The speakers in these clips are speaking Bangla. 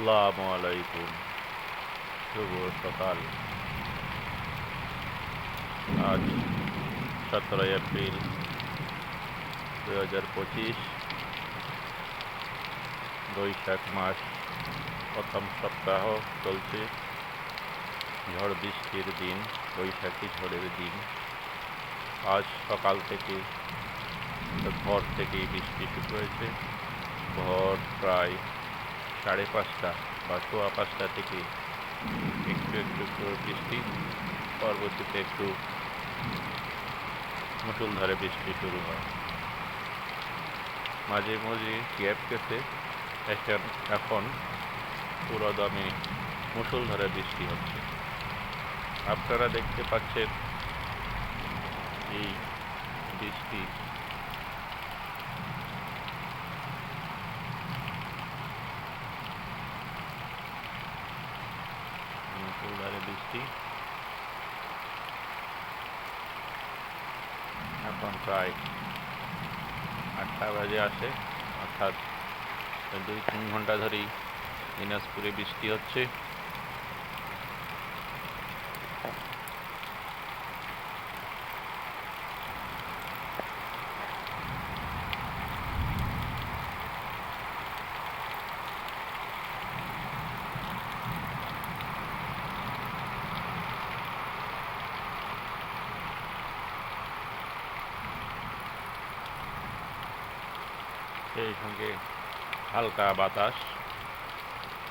আসসালামু আলাইকুম। শুভ সকাল। আজ 17 এপ্রিল 2025, বৈশাখ মাস, প্রথম সপ্তাহ চলছে। ঝড় বৃষ্টির দিন, বৈশাখী ঝড়ের দিন। আজ সকাল থেকে ভোর থেকেই বৃষ্টি শুরু হয়েছে। ভোর প্রায় 5:30 বা 5:15 থেকে একটু একটু করে বৃষ্টি, পরবর্তীতে একটু মুষলধারে বৃষ্টি শুরু হয়। মাঝে মাঝে গ্যাপ গেছে, এখন পুরো দমে মুষলধারে বৃষ্টি হচ্ছে। আপনারা দেখতে পাচ্ছেন এই বৃষ্টি মুষলধারে বৃষ্টি। এখন প্রায় 8টা বাজে আসে, অর্থাৎ 2-3 ঘন্টা ধরেই দিনাজপুরে বৃষ্টি হচ্ছে। সেই সঙ্গে হালকা বাতাস,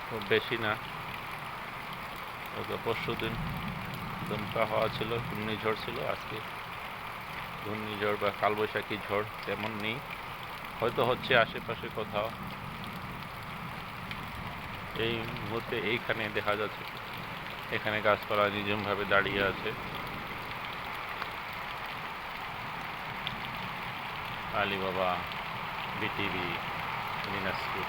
খুব বেশি না। পরশুদিন দমকা হাওয়া ছিল, ঘূর্ণিঝড় ছিল। আজকে ঘূর্ণিঝড় বা কালবৈশাখী ঝড় তেমন নেই, হয়তো হচ্ছে আশেপাশে কোথাও। এই মুহূর্তে এইখানে দেখা যাচ্ছে, এখানে গাছপালা নিঝুমভাবে দাঁড়িয়ে আছে। আলী বাবা, বিটিভি, দিনাজপুর।